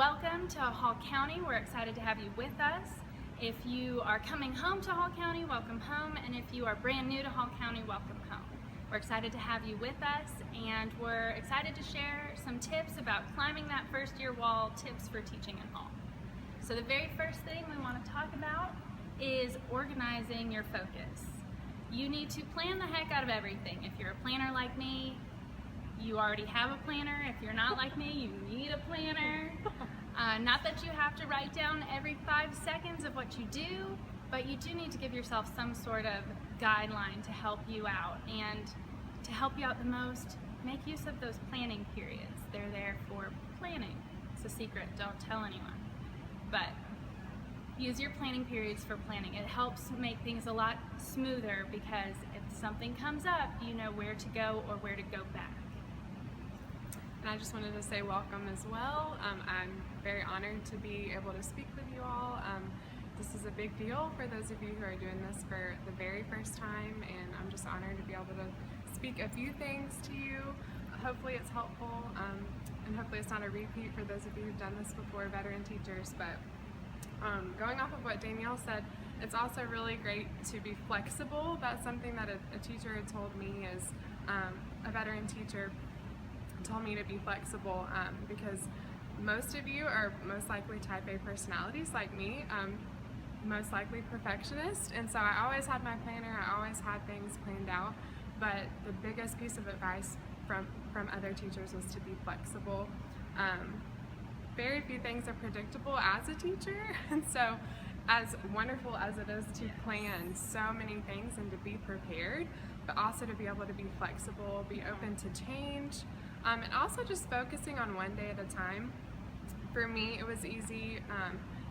welcome to Hall County. We're excited to have you with us. If you are coming home to Hall County, welcome home. And if you are brand new to Hall County, welcome home. We're excited to have you with us, and we're excited to share some tips about climbing that first year wall, tips for teaching in Hall. So the very first thing we want to talk about is organizing your focus. You need to plan the heck out of everything. If you're a planner like me, you already have a planner. If you're not like me, you need a planner. Not that you have to write down every 5 seconds of what you do, but you do need to give yourself some sort of guideline to help you out. And to help you out the most, make use of those planning periods. They're there for planning. It's a secret, don't tell anyone. But use your planning periods for planning. It helps make things a lot smoother because if something comes up, you know where to go or where to go back. And I just wanted to say welcome as well. I'm very honored to be able to speak with you all. This is a big deal for those of you who are doing this for the very first time, and I'm just honored to be able to speak a few things to you. Hopefully it's helpful, and hopefully it's not a repeat for those of you who've done this before, veteran teachers. But going off of what Danielle said, it's also really great to be flexible. That's something that a teacher had told me, is a veteran teacher told me to be flexible because most of you are most likely type A personalities like me, most likely perfectionist, and so I always had my planner, I always had things planned out, but the biggest piece of advice from other teachers was to be flexible. Very few things are predictable as a teacher, and so as wonderful as it is to plan so many things and to be prepared, but also to be able to be flexible, be open to change, and also just focusing on one day at a time. For me, it was easy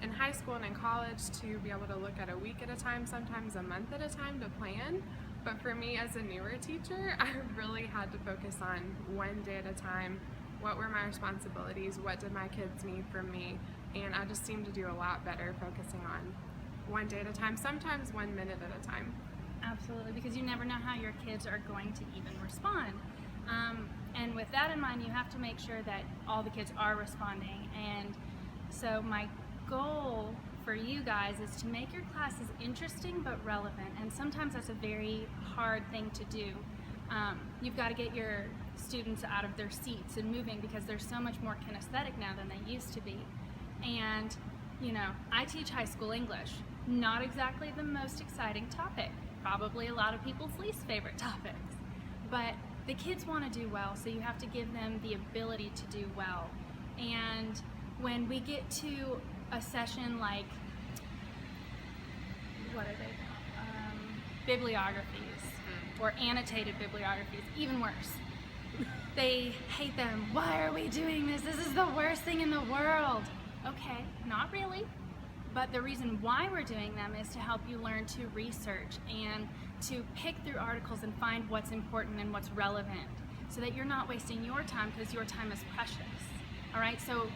in high school and in college to be able to look at a week at a time, sometimes a month at a time to plan. But for me as a newer teacher, I really had to focus on one day at a time. What were my responsibilities? What did my kids need from me? And I just seemed to do a lot better focusing on one day at a time, sometimes 1 minute at a time. Absolutely, because you never know how your kids are going to even respond. And with that in mind, you have to make sure that all the kids are responding. And so my goal for you guys is to make your classes interesting but relevant. And sometimes that's a very hard thing to do. You've got to get your students out of their seats and moving because they're so much more kinesthetic now than they used to be. And, you know, I teach high school English. Not exactly the most exciting topic. Probably a lot of people's least favorite topics. But the kids want to do well, so you have to give them the ability to do well. And when we get to a session like, what are they? Bibliographies, or annotated bibliographies, even worse. They hate them. Why are we doing this? This is the worst thing in the world. Okay, not really. But the reason why we're doing them is to help you learn to research and to pick through articles and find what's important and what's relevant so that you're not wasting your time, because your time is precious. All right, so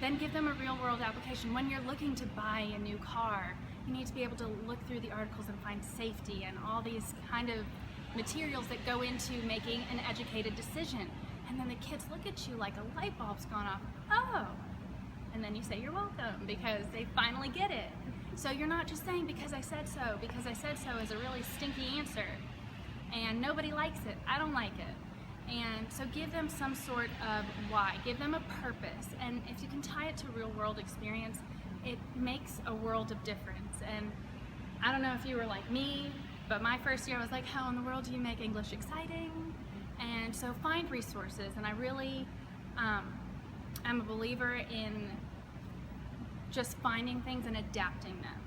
then give them a real world application. When you're looking to buy a new car, you need to be able to look through the articles and find safety and all these kind of materials that go into making an educated decision. And then the kids look at you like a light bulb's gone off. Oh. And then you say you're welcome because they finally get it. So you're not just saying because I said so. Because I said so is a really stinky answer. And nobody likes it. I don't like it. And so give them some sort of why. Give them a purpose. And if you can tie it to real world experience, it makes a world of difference. And I don't know if you were like me, but my first year I was like, how in the world do you make English exciting? And so find resources. And I really I'm a believer in just finding things and adapting them.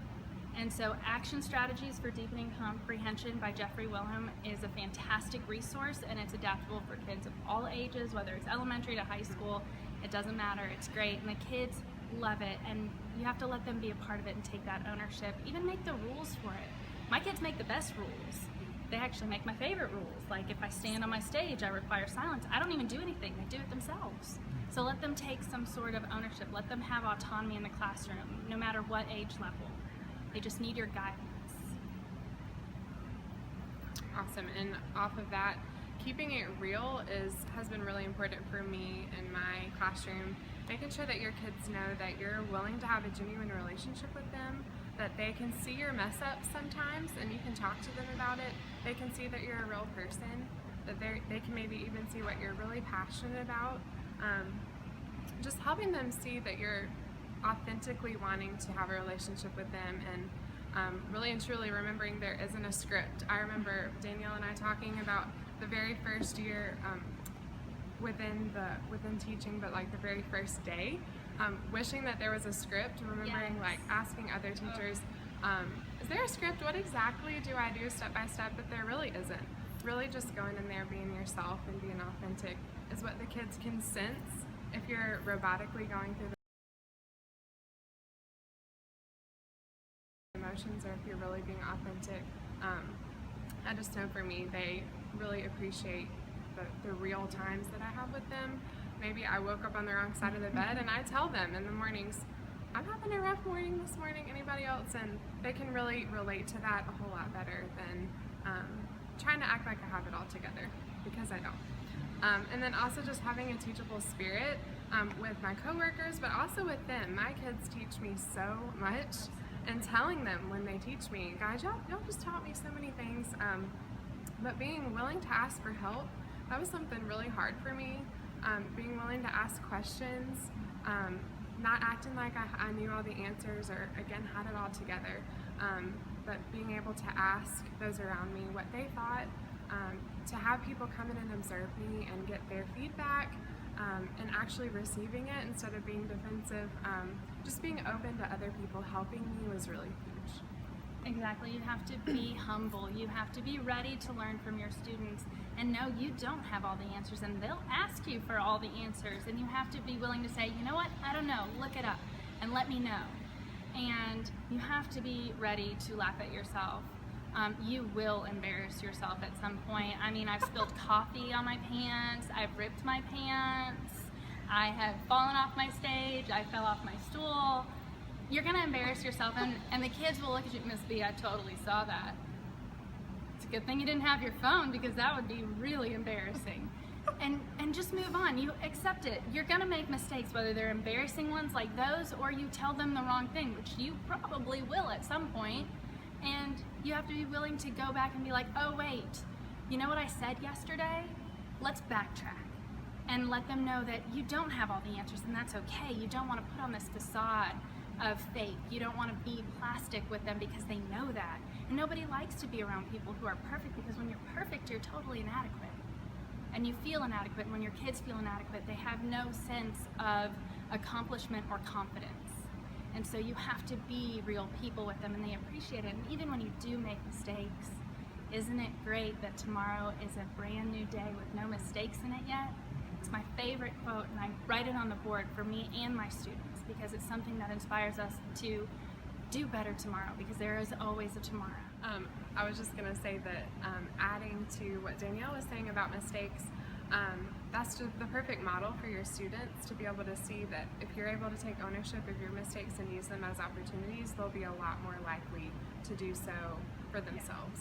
And so Action Strategies for Deepening Comprehension by Jeffrey Wilhelm is a fantastic resource, and it's adaptable for kids of all ages, whether it's elementary to high school. It doesn't matter, it's great, and the kids love it, and you have to let them be a part of it and take that ownership, even make the rules for it. My kids make the best rules. They actually make my favorite rules. Like if I stand on my stage, I require silence. I don't even do anything, they do it themselves. So let them take some sort of ownership. Let them have autonomy in the classroom, no matter what age level. They just need your guidance. Awesome. And off of that, keeping it real has been really important for me in my classroom. making sure that your kids know that you're willing to have a genuine relationship with them, that they can see your mess ups sometimes and you can talk to them about it. They can see that you're a real person, that they can maybe even see what you're really passionate about. Just helping them see that you're authentically wanting to have a relationship with them, and really and truly remembering there isn't a script. I remember Danielle and I talking about the very first year within teaching, but like the very first day, wishing that there was a script, remembering Yes. like asking other teachers, is there a script? What exactly do I do step by step? But there really isn't. Really just going in there, being yourself and being authentic is what the kids can sense if you're robotically going through the emotions, or if you're really being authentic. I just know for me, they really appreciate the real times that I have with them. Maybe I woke up on the wrong side of the bed, and I tell them in the mornings, I'm having a rough morning this morning, anybody else? And they can really relate to that a whole lot better than trying to act like I have it all together, because I don't. And then also just having a teachable spirit with my coworkers, but also with them. My kids teach me so much, and telling them when they teach me, guys, y'all just taught me so many things. But being willing to ask for help, that was something really hard for me. Being willing to ask questions, not acting like I knew all the answers or again had it all together, but being able to ask those around me what they thought, to have people come in and observe me and get their feedback, and actually receiving it instead of being defensive. Just being open to other people helping me was really huge. Exactly. You have to be humble. You have to be ready to learn from your students and know you don't have all the answers, and they'll ask you for all the answers, and you have to be willing to say, you know what, I don't know, look it up and let me know. And you have to be ready to laugh at yourself. You will embarrass yourself at some point. I mean, I've spilled coffee on my pants, I've ripped my pants, I have fallen off my stage, I fell off my stool. You're gonna embarrass yourself, and the kids will look at you, Miss B, I totally saw that. It's a good thing you didn't have your phone, because that would be really embarrassing. And just move on. You accept it. You're gonna make mistakes, whether they're embarrassing ones like those, or you tell them the wrong thing, which you probably will at some point. And you have to be willing to go back and be like, oh wait, you know what I said yesterday? Let's backtrack. And let them know that you don't have all the answers, and that's okay. You don't want to put on this facade of fake. You don't want to be plastic with them, because they know that. And nobody likes to be around people who are perfect, because when you're perfect, you're totally inadequate. And you feel inadequate, and when your kids feel inadequate, they have no sense of accomplishment or confidence. And so you have to be real people with them, and they appreciate it. And even when you do make mistakes, isn't it great that tomorrow is a brand new day with no mistakes in it yet? It's my favorite quote, and I write it on the board for me and my students, because it's something that inspires us to do better tomorrow, because there is always a tomorrow. I was just going to say that adding to what Danielle was saying about mistakes, that's just the perfect model for your students to be able to see that if you're able to take ownership of your mistakes and use them as opportunities, they'll be a lot more likely to do so for themselves.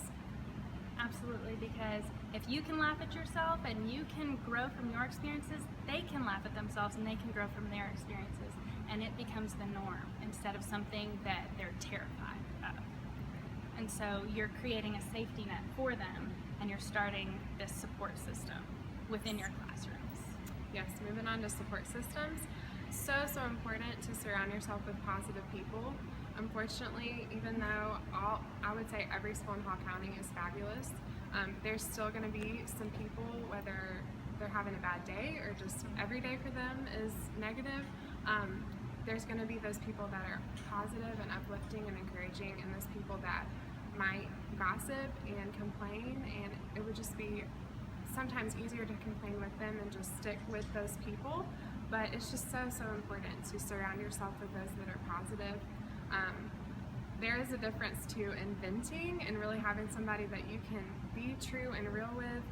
Absolutely, because if you can laugh at yourself and you can grow from your experiences, they can laugh at themselves and they can grow from their experiences, and it becomes the norm instead of something that they're terrified of. And so you're creating a safety net for them, and you're starting this support system within your classrooms. Yes, moving on to support systems. So important to surround yourself with positive people. Unfortunately, even though I would say every school in Hall County is fabulous, there's still going to be some people, whether they're having a bad day or just every day for them is negative. There's going to be those people that are positive and uplifting and encouraging, and those people that might gossip and complain, and it would just be sometimes easier to complain with them and just stick with those people. But it's just so important to surround yourself with those that are positive. There is a difference to inventing and really having somebody that you can be true and real with,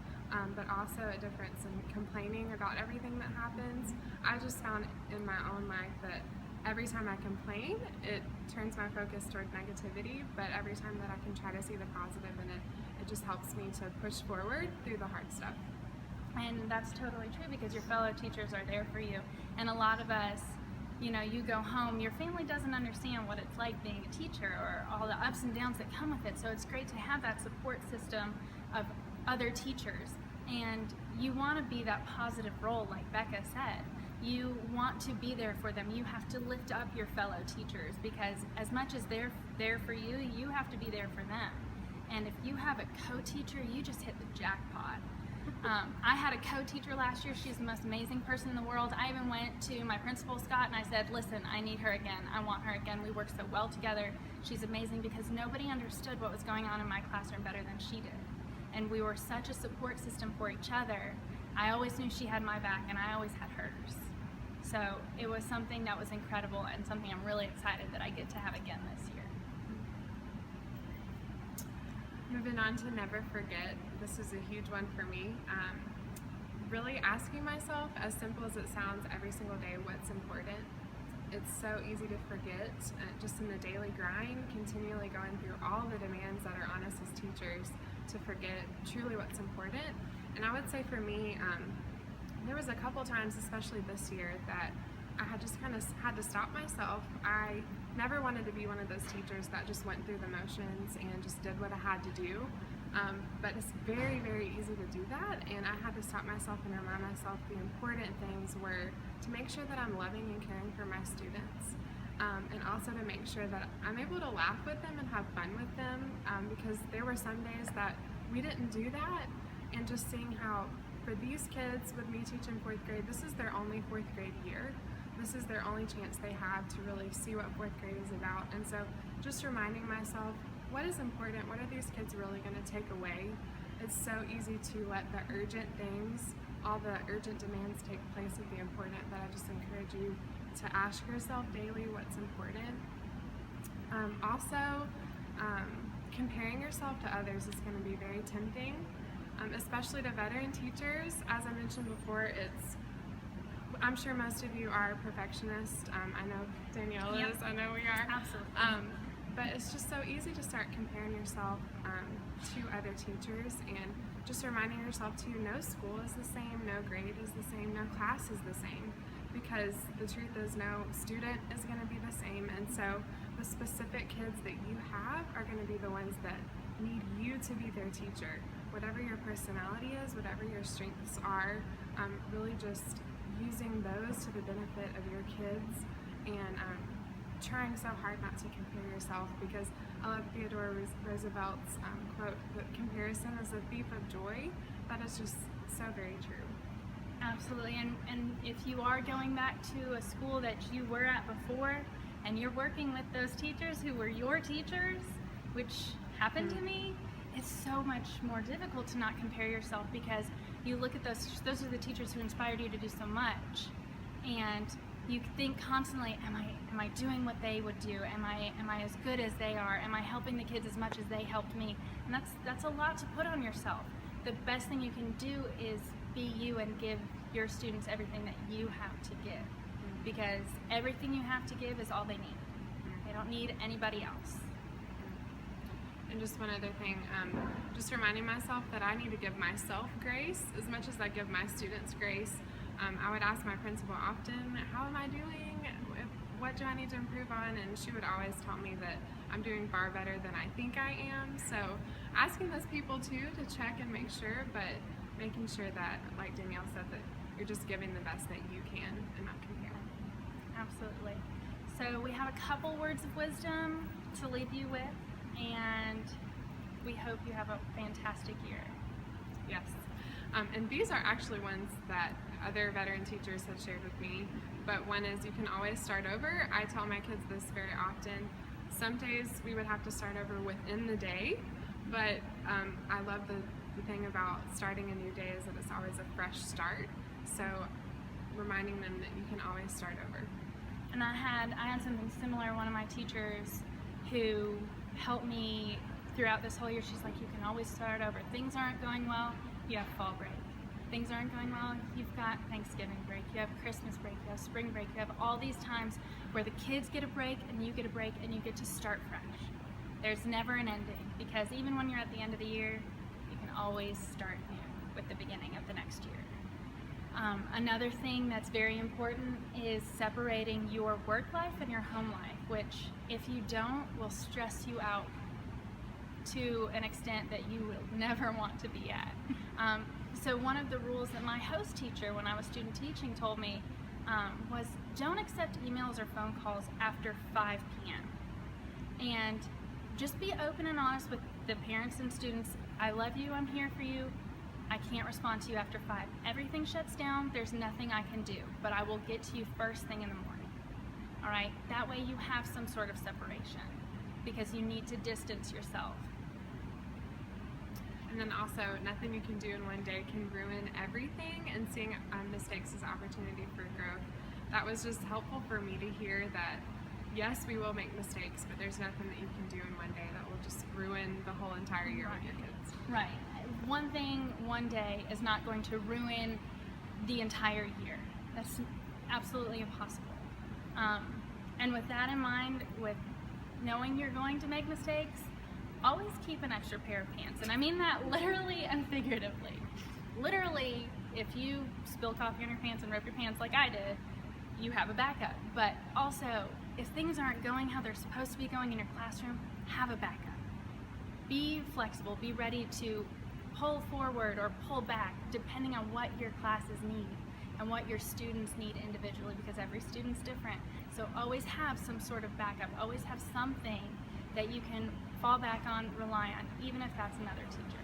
but also a difference in complaining about everything that happens. I just found in my own life that every time I complain, it turns my focus toward negativity, but every time that I can try to see the positive in it, it just helps me to push forward through the hard stuff. And that's totally true, because your fellow teachers are there for you. And a lot of us, you go home, your family doesn't understand what it's like being a teacher or all the ups and downs that come with it. So it's great to have that support system of other teachers. And you want to be that positive role, like Becca said. You want to be there for them. You have to lift up your fellow teachers, because as much as they're there for you, you have to be there for them. And if you have a co-teacher, you just hit the jackpot. I had a co-teacher last year. She's the most amazing person in the world. I even went to my principal, Scott, and I said, listen, I need her again. I want her again. We work so well together. She's amazing, because nobody understood what was going on in my classroom better than she did. And we were such a support system for each other. I always knew she had my back, and I always had hers. So it was something that was incredible, and something I'm really excited that I get to have again this year. Moving on to never forget. This is a huge one for me. Really asking myself, as simple as it sounds, every single day, what's important. It's so easy to forget, just in the daily grind, continually going through all the demands that are on us as teachers, to forget truly what's important. And I would say for me, there was a couple times, especially this year, that I had just kind of had to stop myself. I never wanted to be one of those teachers that just went through the motions and just did what I had to do. But it's very, very easy to do that, and I had to stop myself and remind myself the important things were to make sure that I'm loving and caring for my students, and also to make sure that I'm able to laugh with them and have fun with them, because there were some days that we didn't do that, and just seeing how for these kids, with me teaching 4th grade, this is their only 4th grade year. This is their only chance they have to really see what 4th grade is about. And so just reminding myself, what is important? What are these kids really going to take away? It's so easy to let the urgent things, all the urgent demands take place with the important, that I just encourage you to ask yourself daily what's important. Also, comparing yourself to others is going to be very tempting, especially to veteran teachers. As I mentioned before, I'm sure most of you are perfectionists. I know Danielle is, I know we are. Absolutely. But it's just so easy to start comparing yourself to other teachers, and just reminding yourself too, no school is the same, no grade is the same, no class is the same, because the truth is no student is going to be the same. And so the specific kids that you have are going to be the ones that need you to be their teacher. Whatever your personality is, whatever your strengths are, really just using those to the benefit of your kids, and trying so hard not to compare yourself, because I love Theodore Roosevelt's quote that comparison is a thief of joy. That is just so very true. Absolutely. And if you are going back to a school that you were at before, and you're working with those teachers who were your teachers, which happened to me, it's so much more difficult to not compare yourself, because you look at those are the teachers who inspired you to do so much, and you think constantly, am I doing what they would do? Am I as good as they are? Am I helping the kids as much as they helped me? And that's a lot to put on yourself. The best thing you can do is be you and give your students everything that you have to give, because everything you have to give is all they need. They don't need anybody else. And just one other thing, just reminding myself that I need to give myself grace as much as I give my students grace. I would ask my principal often, how am I doing? What do I need to improve on? And she would always tell me that I'm doing far better than I think I am. So asking those people too to check and make sure, but making sure that, like Danielle said, that you're just giving the best that you can and not compare. Absolutely. So we have a couple words of wisdom to leave you with, and we hope you have a fantastic year. Yes. And these are actually ones that other veteran teachers have shared with me, but one is, you can always start over. I tell my kids this very often. Some days we would have to start over within the day, but I love the thing about starting a new day is that it's always a fresh start. So reminding them that you can always start over. And I had something similar. One of my teachers who helped me throughout this whole year, she's like, you can always start over. Things aren't going well, you have fall break. Things aren't going well, you've got Thanksgiving break, you have Christmas break, you have spring break, you have all these times where the kids get a break and you get a break and you get to start fresh. There's never an ending, because even when you're at the end of the year, you can always start new. with the beginning of the next year. Another thing that's very important is separating your work life and your home life, which if you don't will stress you out to an extent that you will never want to be at. So one of the rules that my host teacher when I was student teaching told me was don't accept emails or phone calls after 5 p.m. And just be open and honest with the parents and students. I love you, I'm here for you. I can't respond to you after 5. Everything shuts down, there's nothing I can do, but I will get to you first thing in the morning. All right, that way you have some sort of separation because you need to distance yourself. And then also, nothing you can do in one day can ruin everything, and seeing mistakes as opportunity for growth. That was just helpful for me to hear that, yes, we will make mistakes, but there's nothing that you can do in one day that will just ruin the whole entire year with your kids. Right. One thing, one day is not going to ruin the entire year. That's absolutely impossible. And with that in mind, with knowing you're going to make mistakes, always keep an extra pair of pants. And I mean that literally and figuratively. Literally, if you spill coffee on your pants and rip your pants like I did, you have a backup. But also, if things aren't going how they're supposed to be going in your classroom, have a backup. Be flexible, be ready to pull forward or pull back depending on what your classes need and what your students need individually, because every student's different. So always have some sort of backup, always have something that you can fall back on, rely on, even if that's another teacher.